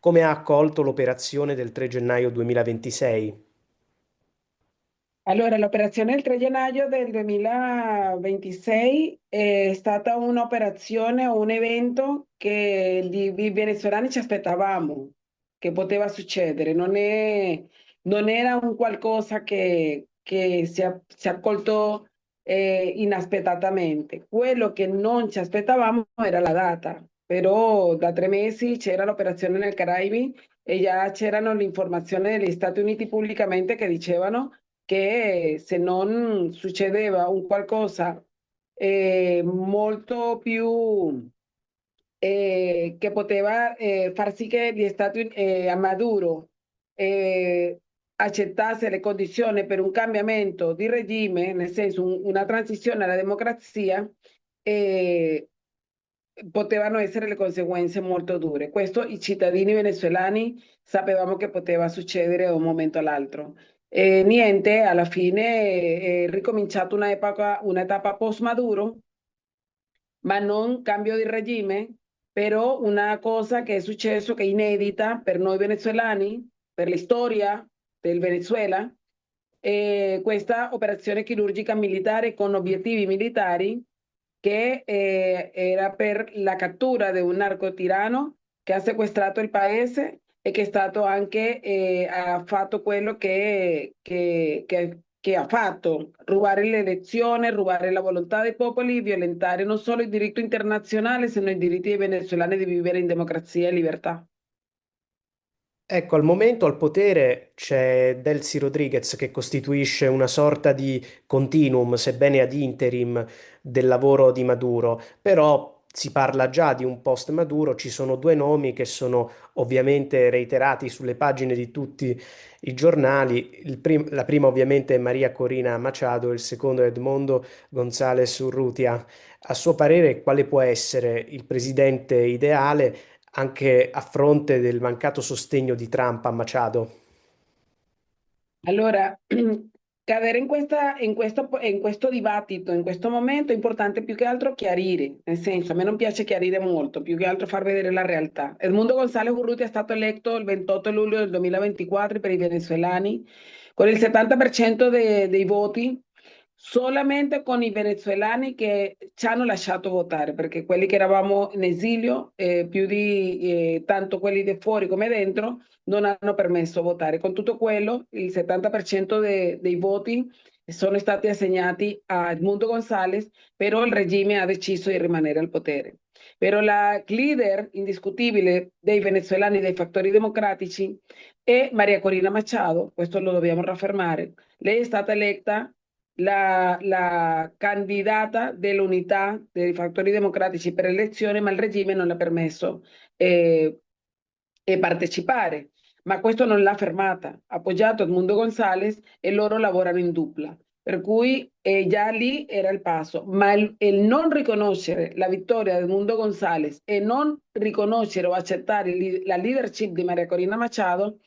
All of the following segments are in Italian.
come ha accolto l'operazione del 3 gennaio 2026. Allora, l'operazione del 3 gennaio del 2026 è stata un'operazione o un evento che i venezuelani ci aspettavamo che poteva succedere. Non era un qualcosa che si è accolto inaspettatamente. Quello che non ci aspettavamo era la data, però da 3 mesi c'era l'operazione nel Caraibi e già c'erano le informazioni degli Stati Uniti pubblicamente che dicevano che se non succedeva un qualcosa molto più che poteva far sì che gli a Maduro eh, accettasse le condizioni per un cambiamento di regime, nel senso una transizione alla democrazia, eh, potevano essere le conseguenze molto dure. Questo i cittadini venezuelani sapevamo che poteva succedere da un momento all'altro. E niente, alla fine è ricominciata una etapa post-Maduro, ma non cambio di regime, però una cosa che è successo che è inedita per noi venezuelani, per la storia del Venezuela, questa operazione chirurgica militare con obiettivi militari che era per la cattura di un narcotirano che ha sequestrato il paese e che è stato anche, ha fatto quello che ha fatto, rubare le elezioni, rubare la volontà dei popoli, violentare non solo il diritto internazionale, sino i diritti dei venezuelani di vivere in democrazia e libertà. Ecco, al momento al potere c'è Delcy Rodriguez che costituisce una sorta di continuum, sebbene ad interim, del lavoro di Maduro, però si parla già di un post Maduro, ci sono due nomi che sono ovviamente reiterati sulle pagine di tutti i giornali. La prima ovviamente è Maria Corina Machado, il secondo è Edmondo González Urrutia. A suo parere, quale può essere il presidente ideale anche a fronte del mancato sostegno di Trump a Machado? Allora, cadere in questo dibattito, in questo momento, è importante più che altro chiarire, nel senso, a me non piace chiarire molto, più che altro far vedere la realtà. Edmundo González Urrutia è stato eletto il 28 luglio del 2024 per i venezuelani con il 70% dei voti, solamente con i venezuelani che ci hanno lasciato votare, perché quelli che eravamo in esilio, più di tanto quelli di fuori come dentro, non hanno permesso votare. Con tutto quello, il 70% dei voti sono stati assegnati a Edmundo González, però il regime ha deciso di rimanere al potere. Però la leader indiscutibile dei venezuelani dei fattori democratici è Maria Corina Machado, questo lo dobbiamo raffermare. Lei è stata eletta la candidata dell'unità dei fattori democratici per elezione, ma il regime non le ha permesso eh, partecipare. Ma questo non l'ha fermata, ha appoggiato Edmundo González e loro lavorano in dupla. Per cui già lì era il passo, ma il non riconoscere la vittoria di Edmundo González e non riconoscere o accettare la leadership di Maria Corina Machado,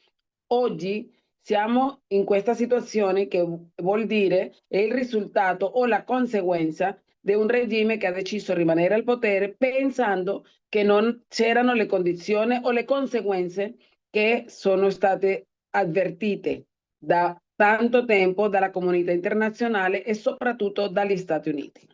oggi siamo in questa situazione che vuol dire è il risultato o la conseguenza di un regime che ha deciso di rimanere al potere pensando che non c'erano le condizioni o le conseguenze che sono state avvertite da tanto tempo dalla comunità internazionale e soprattutto dagli Stati Uniti.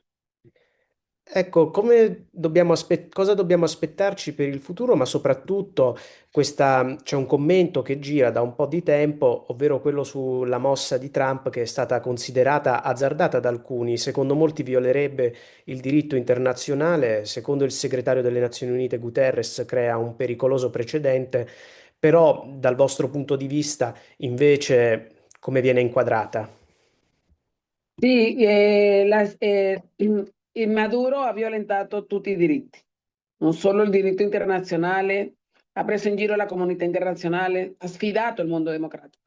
Ecco, cosa dobbiamo aspettarci per il futuro, ma soprattutto c'è un commento che gira da un po' di tempo, ovvero quello sulla mossa di Trump che è stata considerata azzardata da alcuni, secondo molti violerebbe il diritto internazionale, secondo il segretario delle Nazioni Unite Guterres crea un pericoloso precedente, però dal vostro punto di vista invece come viene inquadrata? Sì, il Maduro ha violentato tutti i diritti, non solo il diritto internazionale, ha preso in giro la comunità internazionale, ha sfidato il mondo democratico,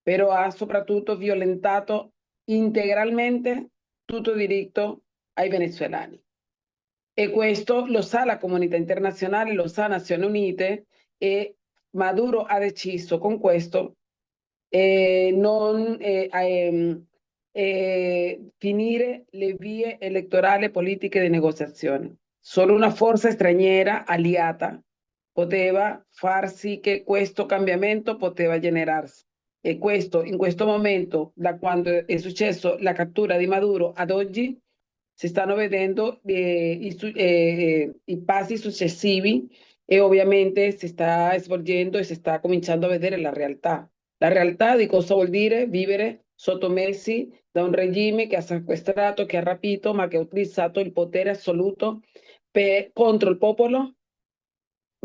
però ha soprattutto violentato integralmente tutto il diritto ai venezuelani. E questo lo sa la comunità internazionale, lo sa Nazioni Unite e Maduro ha deciso con questo non finire le vie elettorali politiche di negoziazione. Solo una forza straniera aliata poteva far sì che questo cambiamento poteva generarsi. E questo, in questo momento, da quando è successo la cattura di Maduro ad oggi, si stanno vedendo i passi successivi e ovviamente si sta svolgendo e si sta cominciando a vedere la realtà. La realtà di cosa vuol dire vivere sottomessi da un regime che ha sequestrato, che ha rapito, ma che ha utilizzato il potere assoluto contro il popolo,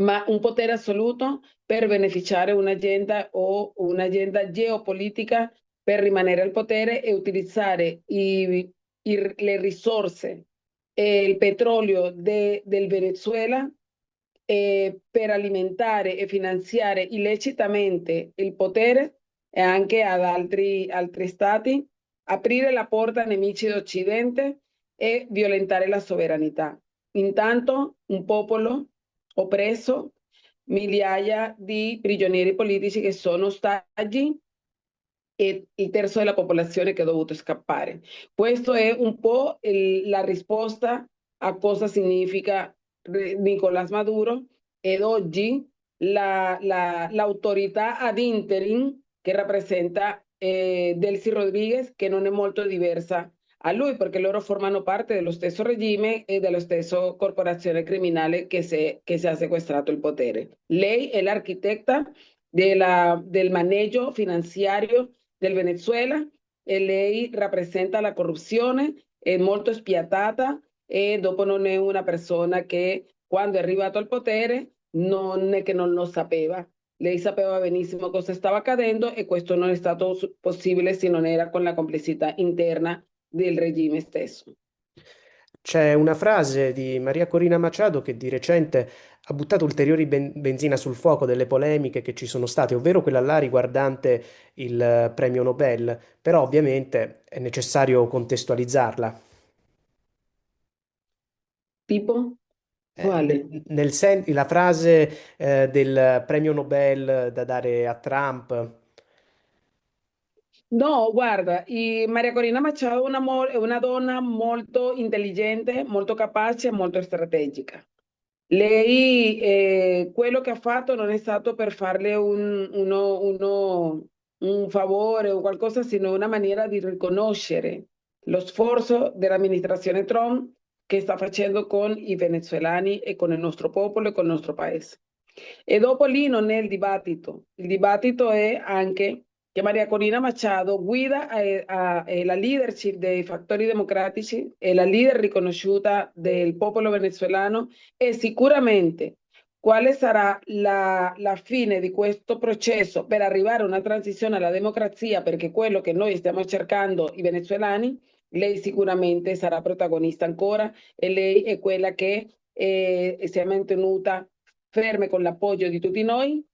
ma un potere assoluto per beneficiare un'agenda o un'agenda geopolitica per rimanere al potere e utilizzare le risorse e il petrolio del Venezuela per alimentare e finanziare illecitamente il potere e anche ad altri stati, aprire la porta a nemici d'Occidente e violentare la sovranità. Intanto un popolo oppresso, migliaia di prigionieri politici che sono ostaggi e il terzo della popolazione che ha dovuto scappare. Questo è un po' la risposta a cosa significa Nicolás Maduro ed oggi l'autorità ad interim che rappresenta Delcy Rodriguez, che non è molto diversa a lui perché loro formano parte dello stesso regime e della stessa corporazione criminale che si ha sequestrato il potere. Lei è l'architetta del maneggio finanziario del Venezuela e lei rappresenta la corruzione, è molto spiattata e dopo non è una persona che quando è arrivato al potere non è che non lo sapeva. Lei sapeva benissimo cosa stava accadendo e questo non è stato possibile se non era con la complicità interna del regime stesso. C'è una frase di Maria Corina Machado che di recente ha buttato ulteriori benzina sul fuoco delle polemiche che ci sono state, ovvero quella là riguardante il premio Nobel, però ovviamente è necessario contestualizzarla. Tipo, quale? La frase del premio Nobel da dare a Trump. No, guarda, Maria Corina Machado è una donna molto intelligente, molto capace, molto strategica. Lei, quello che ha fatto non è stato per farle un favore o qualcosa, sino una maniera di riconoscere lo sforzo dell'amministrazione Trump che sta facendo con i venezuelani e con il nostro popolo e con il nostro paese. E dopo lì non è il dibattito è anche che Maria Corina Machado guida la leadership dei fattori democratici, è la leader riconosciuta del popolo venezuelano e sicuramente quale sarà la fine di questo processo per arrivare a una transizione alla democrazia, perché quello che noi stiamo cercando i venezuelani, lei sicuramente sarà protagonista ancora e lei è quella che si è mantenuta ferme con l'appoggio di tutti noi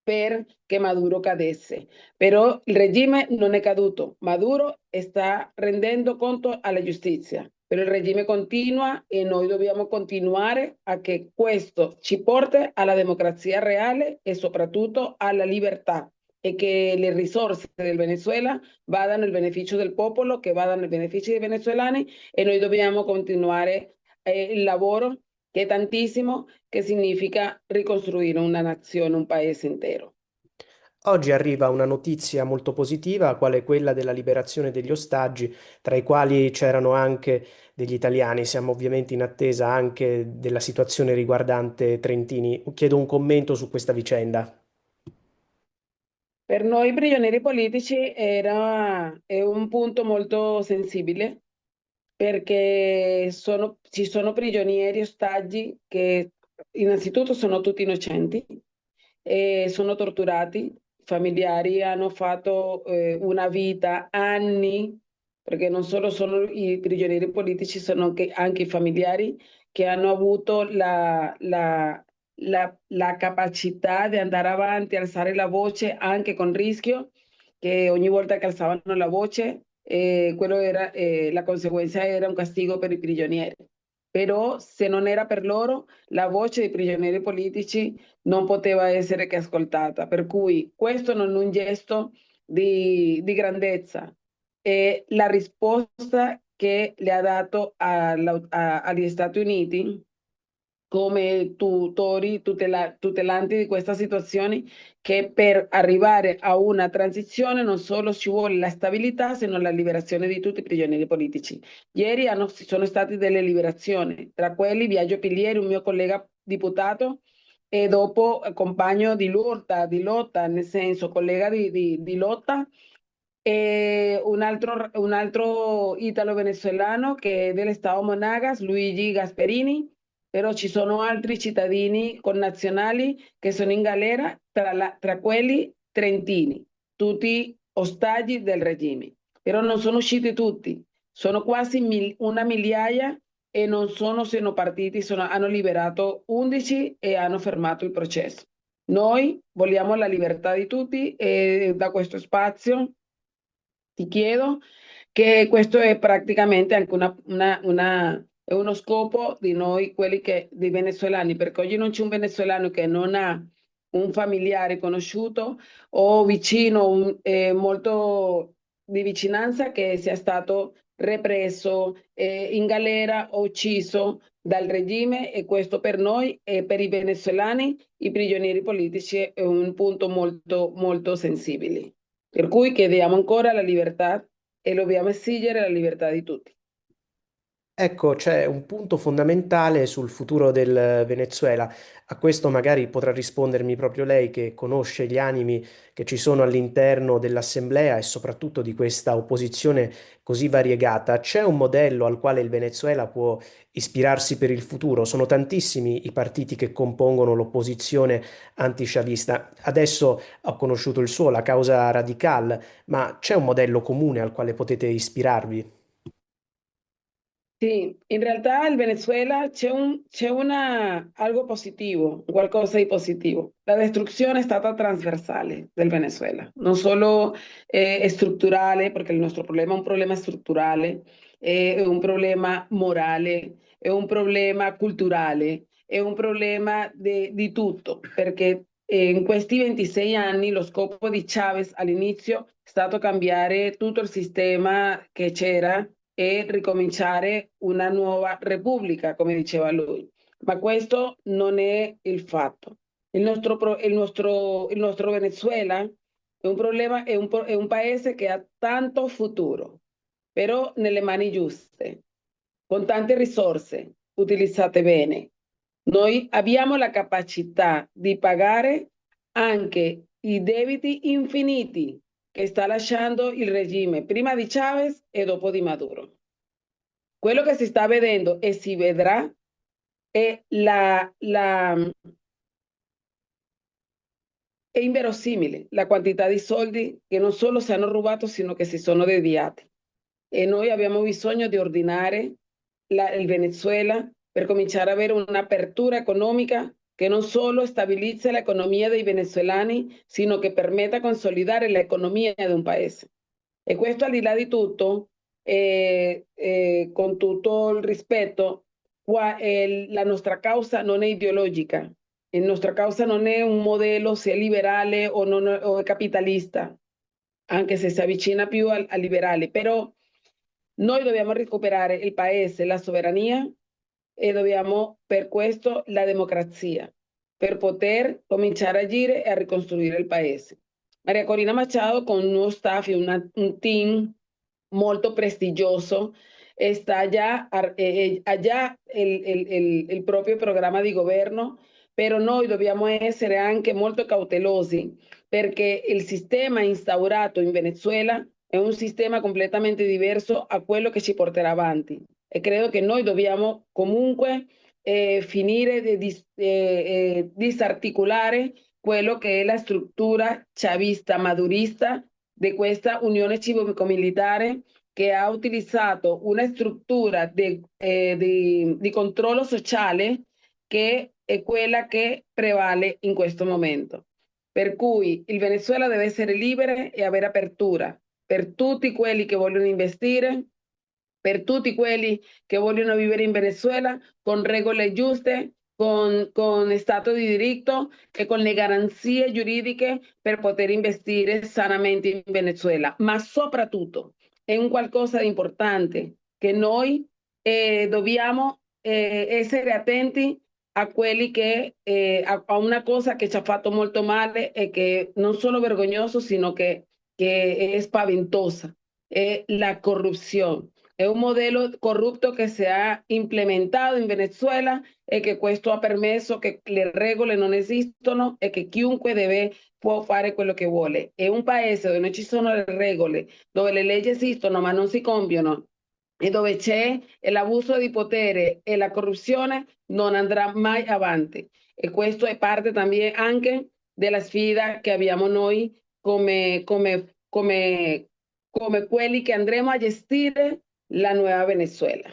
perché Maduro cadesse. Però il regime non è caduto. Maduro sta rendendo conto alla giustizia, però il regime continua e noi dobbiamo continuare a che questo ci porti alla democrazia reale e soprattutto alla libertà e che le risorse del Venezuela vadano al beneficio del popolo, che vadano al beneficio dei venezuelani e noi dobbiamo continuare il lavoro che è tantissimo, che significa ricostruire una nazione, un paese intero. Oggi arriva una notizia molto positiva, quale quella della liberazione degli ostaggi, tra i quali c'erano anche degli italiani. Siamo ovviamente in attesa anche della situazione riguardante Trentini. Chiedo un commento su questa vicenda. Per noi prigionieri politici è un punto molto sensibile perché ci sono prigionieri ostaggi che innanzitutto sono tutti innocenti e sono torturati, i familiari hanno fatto una vita, anni, perché non solo sono i prigionieri politici, sono anche i familiari che hanno avuto la capacità di andare avanti, alzare la voce anche con rischio, che ogni volta che alzavano la voce, la conseguenza era un castigo per i prigionieri. Però se non era per loro, la voce dei prigionieri politici non poteva essere che ascoltata. Per cui questo non è un gesto di grandezza, è la risposta che le ha dato agli Stati Uniti come tutori, tutelanti di questa situazione, che per arrivare a una transizione non solo ci vuole la stabilità, sino la liberazione di tutti i prigionieri politici. Ieri ci sono state delle liberazioni, tra quelli Biagio Pilieri, un mio collega diputato, e dopo compagno di lotta, nel senso collega di lotta, e un altro italo-venezuelano che è dell'Estato Monagas, Luigi Gasperini, però ci sono altri cittadini connazionali che sono in galera, tra quelli trentini, tutti ostaggi del regime. Però non sono usciti tutti, sono quasi una migliaia e non sono partiti, hanno liberato 11 e hanno fermato il processo. Noi vogliamo la libertà di tutti e da questo spazio ti chiedo che questo è praticamente anche è uno scopo di noi, quelli che, dei venezuelani, perché oggi non c'è un venezuelano che non ha un familiare conosciuto o vicino, molto di vicinanza, che sia stato represso, in galera o ucciso dal regime, e questo per noi e per i venezuelani, i prigionieri politici, è un punto molto, molto sensibile. Per cui chiediamo ancora la libertà e dobbiamo esigere la libertà di tutti. Ecco, c'è un punto fondamentale sul futuro del Venezuela. A questo magari potrà rispondermi proprio lei, che conosce gli animi che ci sono all'interno dell'Assemblea e soprattutto di questa opposizione così variegata. C'è un modello al quale il Venezuela può ispirarsi per il futuro? Sono tantissimi i partiti che compongono l'opposizione antisciavista. Adesso ho conosciuto il suo, la Causa Radical, ma c'è un modello comune al quale potete ispirarvi? Sì, in realtà il Venezuela algo positivo, qualcosa di positivo. La distruzione è stata trasversale del Venezuela, non solo strutturale, perché il nostro problema è un problema strutturale, è un problema morale, è un problema culturale, è un problema di tutto, perché in questi 26 anni lo scopo di Chavez all'inizio è stato cambiare tutto il sistema che c'era e ricominciare una nuova repubblica, come diceva lui. Ma questo non è il fatto. Il nostro Venezuela è un problema, è un paese che ha tanto futuro, però nelle mani giuste, con tante risorse utilizzate bene. Noi abbiamo la capacità di pagare anche i debiti infiniti che sta lasciando il regime prima di Chavez e dopo di Maduro. Quello che si sta vedendo e si vedrà è è inverosimile la quantità di soldi che non solo si hanno rubato, sino che si sono deviati. E noi abbiamo bisogno di ordinare il Venezuela per cominciare ad avere un'apertura economica che non solo stabilizzi l'economia dei venezuelani, sino che permetta consolidare l'economia di un paese. E questo al di là di tutto, con tutto il rispetto, la nostra causa non è ideologica, la nostra causa non è un modello sia liberale o, non, o capitalista, anche se si avvicina più al liberale, però noi dobbiamo recuperare il paese, la sovrania, e dobbiamo per questo la democrazia, per poter cominciare a agire e a ricostruire il paese. Maria Corina Machado, con uno staff e un team molto prestigioso, sta già allá il proprio programma di governo, però noi dobbiamo essere anche molto cautelosi, perché il sistema instaurato in Venezuela è un sistema completamente diverso a quello che ci porterà avanti, e credo che noi dobbiamo comunque finire di disarticolare quello che è la struttura chavista, madurista di questa unione civico-militare, che ha utilizzato una struttura di controllo sociale che è quella che prevale in questo momento. Per cui il Venezuela deve essere libero e avere apertura per tutti quelli che vogliono investire, per tutti quelli che vogliono vivere in Venezuela con regole giuste, con Stato di diritto e con le garanzie giuridiche per poter investire sanamente in Venezuela. Ma soprattutto è un qualcosa di importante che noi dobbiamo essere attenti a quelli che a una cosa che ci ha fatto molto male e che non solo vergognoso, sino che è spaventosa, è la corruzione. È un modello corrupto che si è implementato in Venezuela e che questo ha permesso che le regole non esistono e che chiunque deve può fare quello che vuole. È un paese dove non ci sono le regole, dove le leggi esistono ma non si compiono e dove c'è l'abuso di potere e la corruzione non andrà mai avanti. E questo è parte también anche della sfida che abbiamo noi come quelli che andremo a gestire la nuova Venezuela.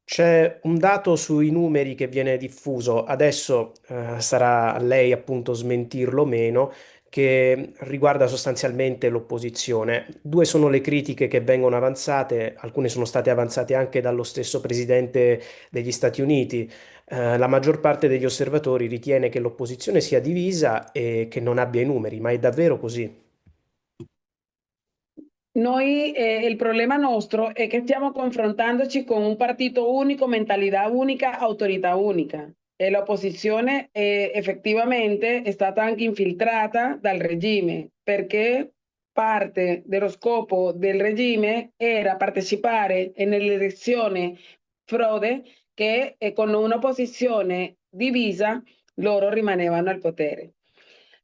C'è un dato sui numeri che viene diffuso, adesso sarà a lei appunto smentirlo o meno, che riguarda sostanzialmente l'opposizione. Due sono le critiche che vengono avanzate, alcune sono state avanzate anche dallo stesso presidente degli Stati Uniti. La maggior parte degli osservatori ritiene che l'opposizione sia divisa e che non abbia i numeri, ma è davvero così? Noi, il problema nostro è che stiamo confrontandoci con un partito unico, mentalità unica, autorità unica. E l'opposizione effettivamente è stata anche infiltrata dal regime perché parte dello scopo del regime era partecipare nelle elezioni frode che con un'opposizione divisa loro rimanevano al potere.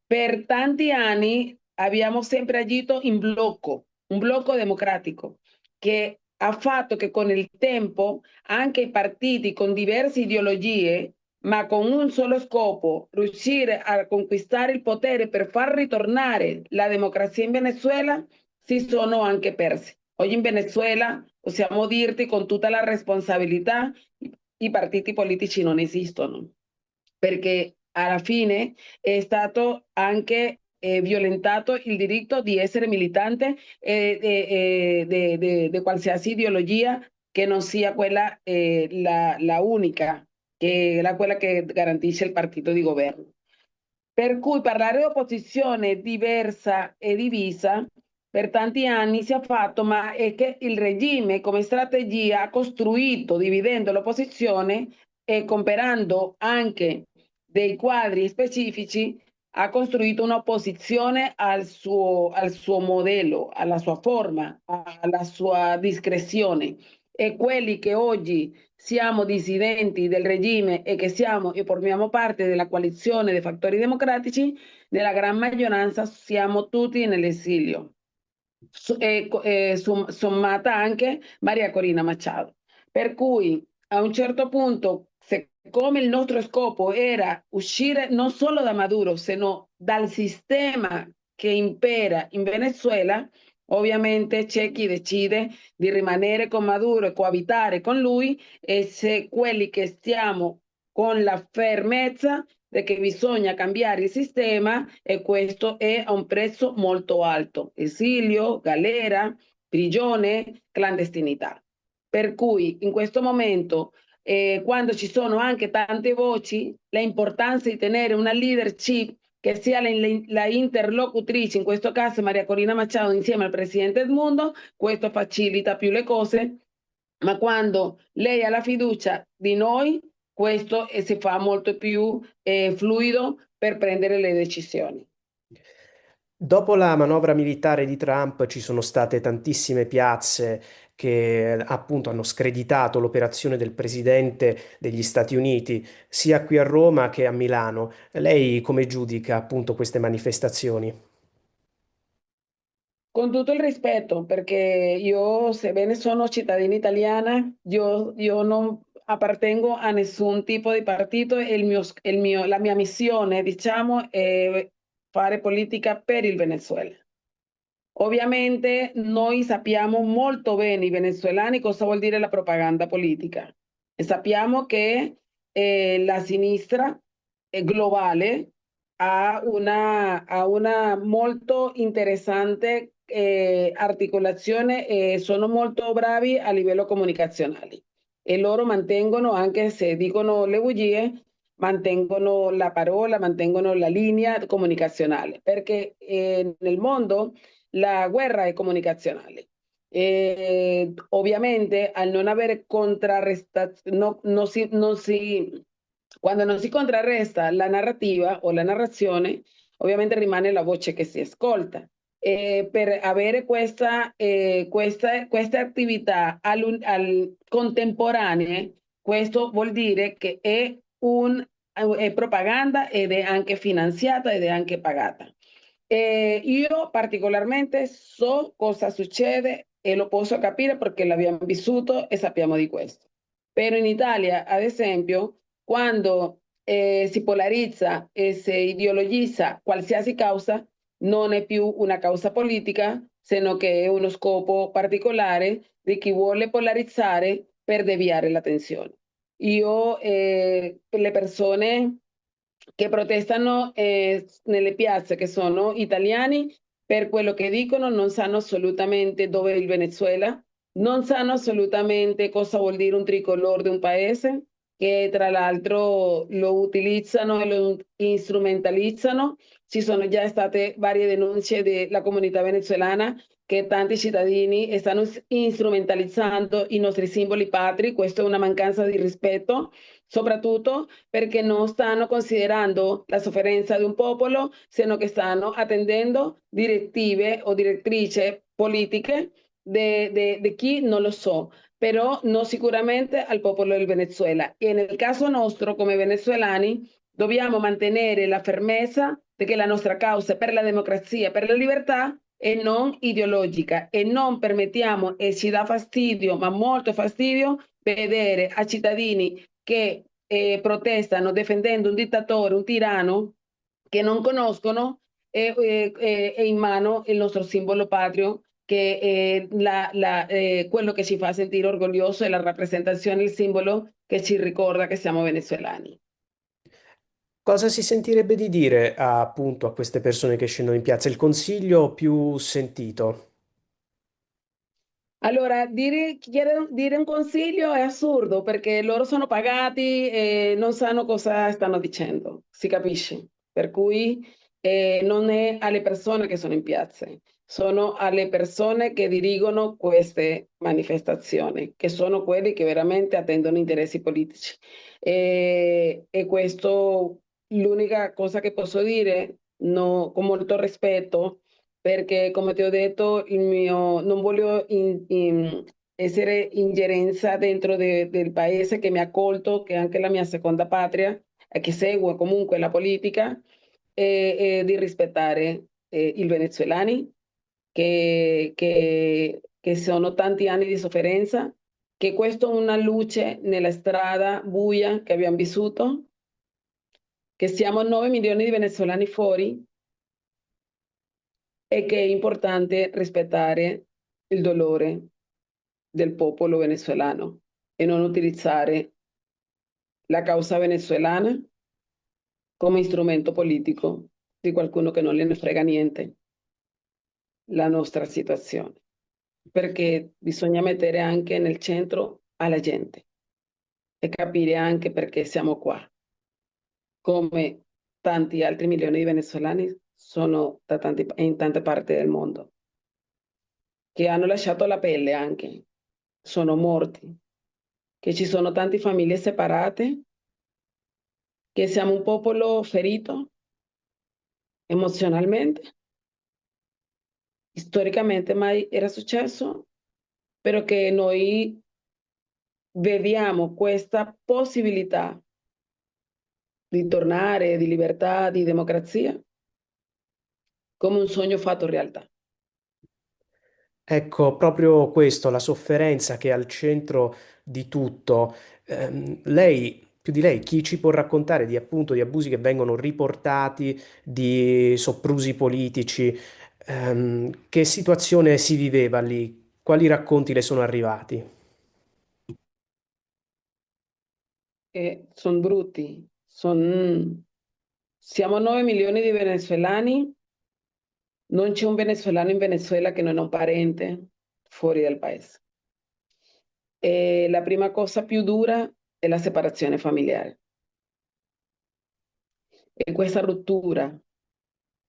Per tanti anni abbiamo sempre agito in blocco, un blocco democratico che ha fatto che con il tempo anche i partiti con diverse ideologie, ma con un solo scopo, riuscire a conquistare il potere per far ritornare la democrazia in Venezuela, si sono anche persi. Oggi in Venezuela possiamo dirti con tutta la responsabilità, i partiti politici non esistono, perché alla fine è stato anche violentato il diritto di essere militante di qualsiasi ideologia che non sia quella la unica, che è quella che garantisce il partito di governo. Per cui parlare di opposizione diversa e divisa per tanti anni si è fatto, ma è che il regime come strategia ha costruito, dividendo l'opposizione e comperando anche dei quadri specifici, ha costruito un'opposizione al suo modello, alla sua forma, alla sua discrezione. E quelli che oggi siamo dissidenti del regime e che siamo e formiamo parte della coalizione dei fattori democratici, nella gran maggioranza siamo tutti nell'esilio, sommata anche Maria Corina Machado. Per cui a un certo punto, siccome il nostro scopo era uscire non solo da Maduro, sino dal sistema che impera in Venezuela, ovviamente c'è chi decide di rimanere con Maduro e coabitare con lui e se quelli che stiamo con la fermezza di che bisogna cambiare il sistema e questo è a un prezzo molto alto, esilio, galera, prigione, clandestinità. Per cui in questo momento, quando ci sono anche tante voci, l'importanza di tenere una leadership che sia la interlocutrice, in questo caso Maria Corina Machado insieme al presidente Edmundo, questo facilita più le cose, ma quando lei ha la fiducia di noi, questo si fa molto più fluido per prendere le decisioni. Dopo la manovra militare di Trump ci sono state tantissime piazze che appunto hanno screditato l'operazione del presidente degli Stati Uniti, sia qui a Roma che a Milano. Lei come giudica appunto queste manifestazioni? Con tutto il rispetto, perché io, sebbene sono cittadina italiana, io non appartengo a nessun tipo di partito e la mia missione, diciamo, è fare politica per il Venezuela. Ovviamente noi sappiamo molto bene i venezuelani cosa vuol dire la propaganda politica e sappiamo che la sinistra globale ha una molto interessante articolazione e sono molto bravi a livello comunicazionale e loro mantengono, anche se dicono le bugie, mantengono la parola, mantengono la linea comunicazionale, perché nel mondo la guerra è comunicazionale. Ovviamente al non avere contrarrestazione, no, Quando non si contrarresta la narrativa o la narrazione, ovviamente rimane la voce che si ascolta. Per avere queste attività contemporanee, questo vuol dire che è propaganda ed è anche finanziata ed è anche pagata. Io particolarmente so cosa succede e lo posso capire perché l'abbiamo vissuto e sappiamo di questo. Però in Italia, ad esempio, quando si polarizza e si ideologizza qualsiasi causa, non è più una causa politica, sino che è uno scopo particolare di chi vuole polarizzare per deviare l'attenzione. Io, le persone che protestano nelle piazze, che sono italiani, per quello che dicono, non sanno assolutamente dove è il Venezuela, non sanno assolutamente cosa vuol dire un tricolore di un paese, che tra l'altro lo utilizzano e lo strumentalizzano. Ci sono già state varie denunce della comunità venezuelana che tanti cittadini stanno strumentalizzando i nostri simboli patri. Questo è una mancanza di rispetto, soprattutto perché non stanno considerando la sofferenza di un popolo, sino che stanno attendendo direttive o direttrici politiche di chi non lo so, però no sicuramente al popolo del Venezuela. E nel caso nostro, come venezuelani, dobbiamo mantenere la fermezza di che la nostra causa è per la democrazia, per la libertà e non ideologica, e non permettiamo, e ci dà fastidio, ma molto fastidio, vedere a cittadini che protestano difendendo un dittatore, un tirano che non conoscono, è in mano il nostro simbolo patrio, che è quello che ci fa sentire orgoglioso, è la rappresentazione, il simbolo che ci ricorda che siamo venezuelani. Cosa si sentirebbe di dire appunto a queste persone che scendono in piazza? Il consiglio più sentito. Allora, dire un consiglio è assurdo perché loro sono pagati e non sanno cosa stanno dicendo, si capisce. Per cui non è alle persone che sono in piazza, sono alle persone che dirigono queste manifestazioni, che sono quelli che veramente attendono interessi politici. E questo, l'unica cosa che posso dire, no, con molto rispetto, perché come ti ho detto, non voglio essere ingerenza dentro del paese che mi ha accolto, che è anche la mia seconda patria, e che segue comunque la politica, e di rispettare i venezuelani, che sono tanti anni di sofferenza, che questo è una luce nella strada buia che abbiamo vissuto, che siamo 9 milioni di venezuelani fuori e che è importante rispettare il dolore del popolo venezuelano e non utilizzare la causa venezuelana come strumento politico di qualcuno che non gliene frega niente la nostra situazione, perché bisogna mettere anche nel centro alla gente e capire anche perché siamo qua, come tanti altri milioni di venezuelani sono in tante parti del mondo, che hanno lasciato la pelle anche, sono morti, che ci sono tante famiglie separate, che siamo un popolo ferito emozionalmente, storicamente mai era successo, però che noi vediamo questa possibilità di tornare, di libertà, di democrazia, come un sogno fatto realtà. Ecco, proprio questo, la sofferenza che è al centro di tutto. Lei, più di lei, chi ci può raccontare di appunto di abusi che vengono riportati, di soprusi politici? Che situazione si viveva lì? Quali racconti le sono arrivati? E sono brutti, siamo 9 milioni di venezuelani, non c'è un venezuelano in Venezuela che non ha un parente fuori dal paese. E la prima cosa più dura è la separazione familiare. E questa rottura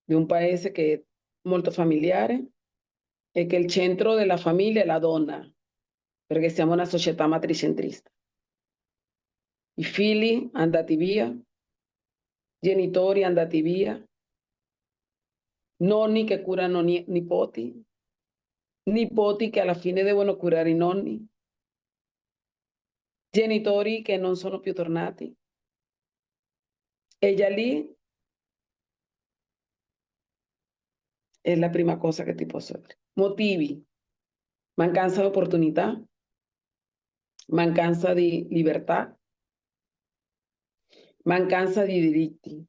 di un paese che è molto familiare e che il centro della famiglia è la donna, perché siamo una società matricentrista. i figli andati via, genitori andati via, nonni che curano nipoti, nipoti che alla fine devono curare i nonni, genitori che non sono più tornati. E già lì è la prima cosa che ti posso dire. Motivi: mancanza di opportunità, mancanza di libertà, mancanza di diritti,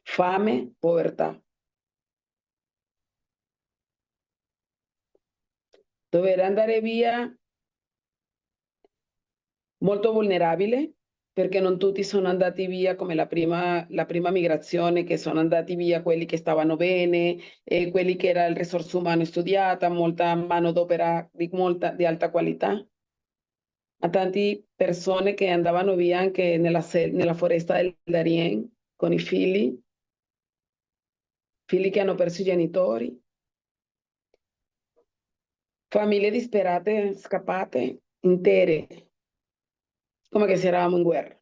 fame, povertà. Dover andare via molto vulnerabile, perché non tutti sono andati via come la prima migrazione, che sono andati via quelli che stavano bene, quelli che era il risorsa umano studiata, molta manodopera di alta qualità. A tante persone che andavano via anche nella foresta del Darién con i figli che hanno perso i genitori, famiglie disperate, scappate, intere, come che se eravamo in guerra.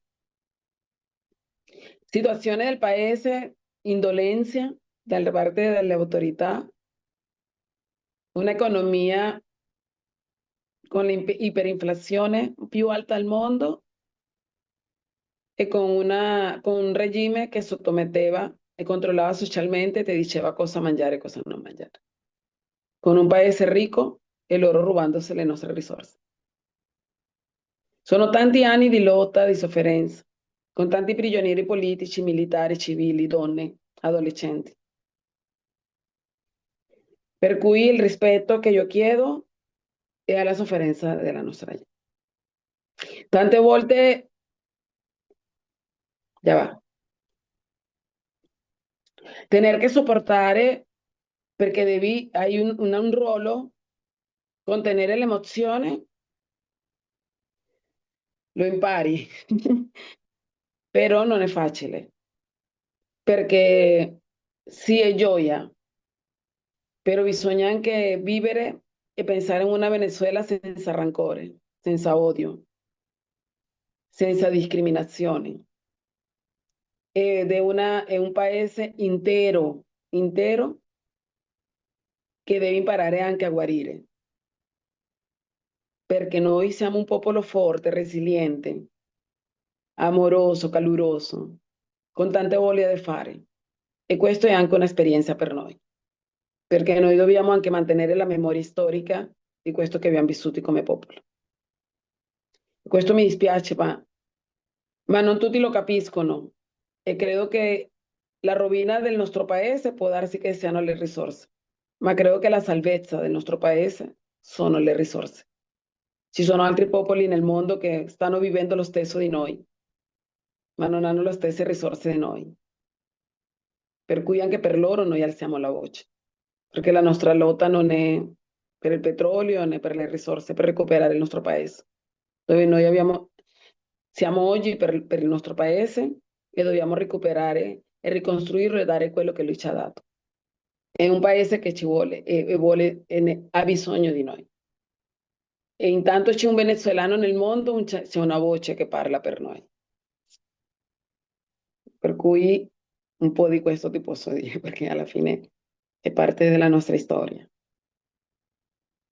Situazione del paese, indolenza da parte delle autorità, un'economia con l'iperinflazione più alta al mondo e con un regime che sottometteva e controllava socialmente e ti diceva cosa mangiare e cosa non mangiare. Con un paese ricco e loro rubandosi le nostre risorse. Sono tanti anni di lotta, di sofferenza, con tanti prigionieri politici, militari, civili, donne, adolescenti. Per cui il rispetto che io chiedo è alla sofferenza della nostra gente. Tante volte, ya va, tener que soportare perché hai un ruolo, contenere l'emozione, lo impari, però non è facile, perché sì è gioia, però bisogna anche vivere e pensare in una Venezuela senza rancore, senza odio, senza discriminazioni. È un paese intero, intero, che deve imparare anche a guarire, perché noi siamo un popolo forte, resiliente, amoroso, caloroso, con tante voglia di fare. E questo è anche un'esperienza per noi, perché noi dobbiamo anche mantenere la memoria storica di questo che abbiamo vissuto come popolo. Questo mi dispiace, ma non tutti lo capiscono e credo che la rovina del nostro paese può darsi che siano le risorse, ma credo che la salvezza del nostro paese sono le risorse. Ci sono altri popoli nel mondo che stanno vivendo lo stesso di noi, ma non hanno le stesse risorse di noi. Per cui anche per loro noi alziamo la voce, perché la nostra lotta non è per il petrolio né per le risorse, per recuperare il nostro paese, dove siamo oggi per il nostro paese e dobbiamo recuperare e ricostruirlo e dare quello che lui ci ha dato. È un paese che ci vuole ha bisogno di noi. E intanto c'è un venezuelano nel mondo, c'è una voce che parla per noi. Per cui un po' di questo ti posso dire, perché alla fine è parte della nostra storia.